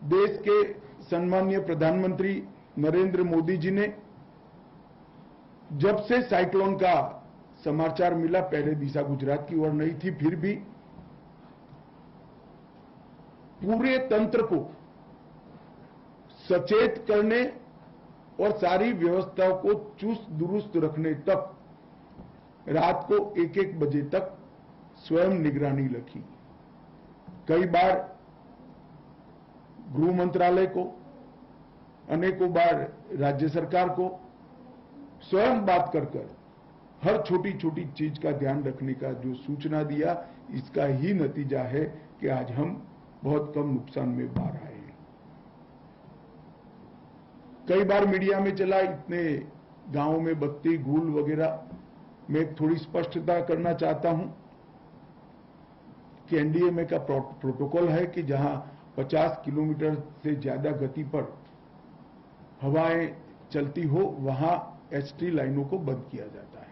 देश के सम्माननीय प्रधानमंत्री नरेंद्र मोदी जी ने जब से साइक्लोन का समाचार मिला, पहले दिशा गुजरात की ओर नहीं थी, फिर भी पूरे तंत्र को सचेत करने और सारी व्यवस्थाओं को चुस्त दुरुस्त रखने तक रात को 1-1 बजे तक स्वयं निगरानी रखी। कई बार गृह मंत्रालय को, अनेकों बार राज्य सरकार को स्वयं बात कर हर छोटी छोटी चीज का ध्यान रखने का जो सूचना दिया, इसका ही नतीजा है कि आज हम बहुत कम नुकसान में बाहर आए हैं। कई बार मीडिया में चला, इतने गांवों में बत्ती गुल वगैरह। मैं थोड़ी स्पष्टता करना चाहता हूं कि एनडीएमए का प्रोटोकॉल है कि जहां 50 किलोमीटर से ज्यादा गति पर हवाएं चलती हो, वहां एचटी लाइनों को बंद किया जाता है।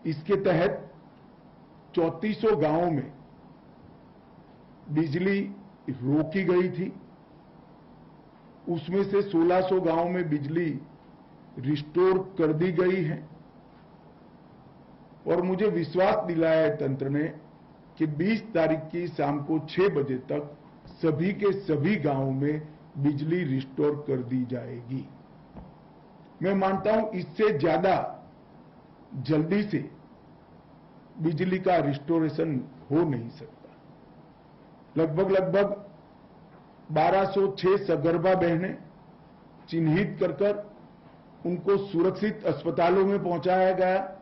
इसके तहत 3400 गांवों में बिजली रोकी गई थी, उसमें से 1600 गांवों में बिजली रिस्टोर कर दी गई है। और मुझे विश्वास दिलाया है तंत्र ने कि 20 तारीख की शाम को 6 बजे तक सभी के सभी गांवों में बिजली रिस्टोर कर दी जाएगी। मैं मानता हूं इससे ज्यादा जल्दी से बिजली का रिस्टोरेशन हो नहीं सकता। लगभग 1206 सगर्भा बहनें चिन्हित कर उनको सुरक्षित अस्पतालों में पहुंचाया गया।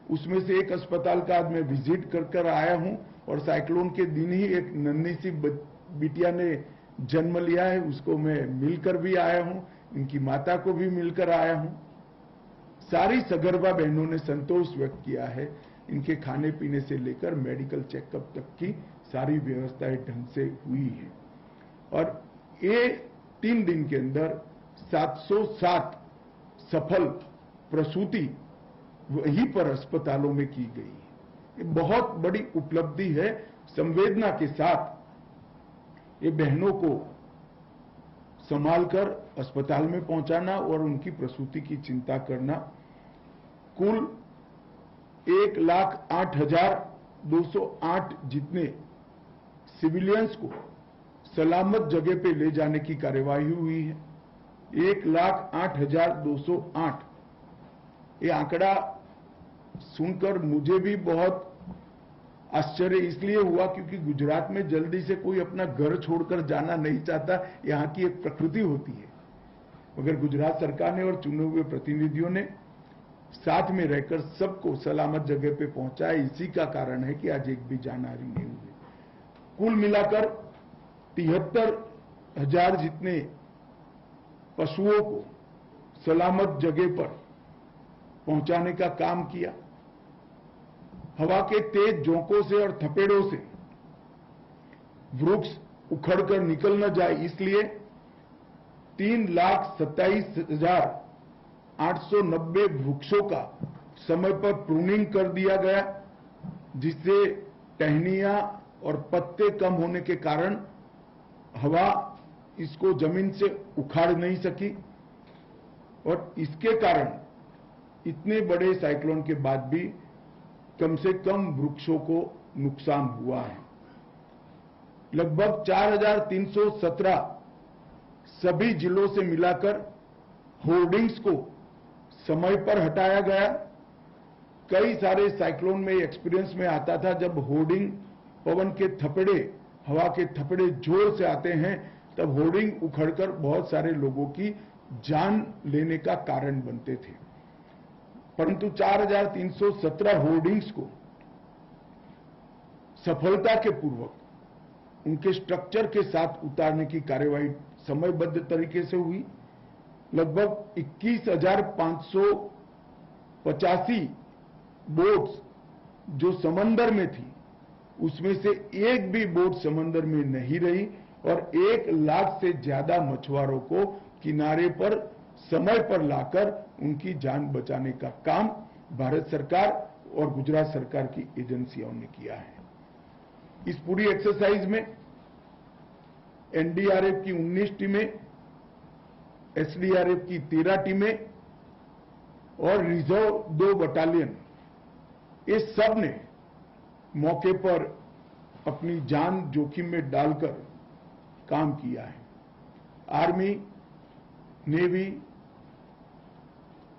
उसमें से एक अस्पताल का आज मैं विजिट कर आया हूं और साइक्लोन के दिन ही एक नन्ही सी बिटिया ने जन्म लिया है, उसको मैं मिलकर भी आया हूं, इनकी माता को भी मिलकर आया हूं। सारी सगर्भा बहनों ने संतोष व्यक्त किया है। इनके खाने पीने से लेकर मेडिकल चेकअप तक की सारी व्यवस्थाएं ढंग से हुई है। और ये 3 दिन के अंदर 707 सफल प्रसूति वहीं पर अस्पतालों में की गई है। ये बहुत बड़ी उपलब्धि है। संवेदना के साथ ये बहनों को संभालकर अस्पताल में पहुंचाना और उनकी प्रसूति की चिंता करना। कुल 1,08,208 जितने सिविलियंस को सलामत जगह पे ले जाने की कार्यवाही हुई है। 1,08,208 ये आंकड़ा सुनकर मुझे भी बहुत आश्चर्य इसलिए हुआ क्योंकि गुजरात में जल्दी से कोई अपना घर छोड़कर जाना नहीं चाहता, यहां की एक प्रकृति होती है। मगर गुजरात सरकार ने और चुने हुए प्रतिनिधियों ने साथ में रहकर सबको सलामत जगह पे पहुंचाया। इसी का कारण है कि आज एक भी जानहानि नहीं हुई। कुल मिलाकर 73,000 जितने पशुओं को सलामत जगह पर पहुंचाने का काम किया। हवा के तेज झोंकों से और थपेड़ों से वृक्ष उखड़कर निकल न जाए, इसलिए 3,27,890 वृक्षों का समय पर प्रूनिंग कर दिया गया, जिससे टहनियां और पत्ते कम होने के कारण हवा इसको जमीन से उखाड़ नहीं सकी। और इसके कारण इतने बड़े साइक्लोन के बाद भी कम से कम वृक्षों को नुकसान हुआ है। लगभग 4,317 सभी जिलों से मिलाकर होर्डिंग्स को समय पर हटाया गया। कई सारे साइक्लोन में एक्सपीरियंस में आता था, जब होर्डिंग पवन के थपेड़े, हवा के थपेड़े जोर से आते हैं, तब होर्डिंग उखड़कर बहुत सारे लोगों की जान लेने का कारण बनते थे। परंतु 4,317 होर्डिंग्स को सफलता के पूर्वक उनके स्ट्रक्चर के साथ उतारने की कार्यवाही समयबद्ध तरीके से हुई। लगभग 21,585 बोट्स जो समंदर में थी, उसमें से एक भी बोट समंदर में नहीं रही और 1 लाख से ज्यादा मछुआरों को किनारे पर समय पर लाकर उनकी जान बचाने का काम भारत सरकार और गुजरात सरकार की एजेंसियों ने किया है। इस पूरी एक्सरसाइज में एनडीआरएफ की 19 टीमें, एसडीआरएफ की 13 टीमें और रिजर्व 2 बटालियन, ये सब ने मौके पर अपनी जान जोखिम में डालकर काम किया है। Army, navy,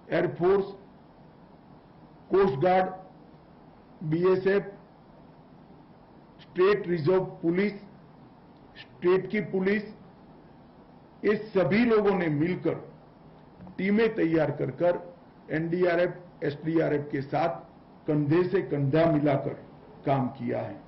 air force, coast guard, BSF, state reserve police, state की पुलिस, ये सभी लोगों ने मिलकर टीमें तैयार कर एनडीआरएफ, एसडीआरएफ के साथ कंधे से कंधा मिलाकर काम किया है।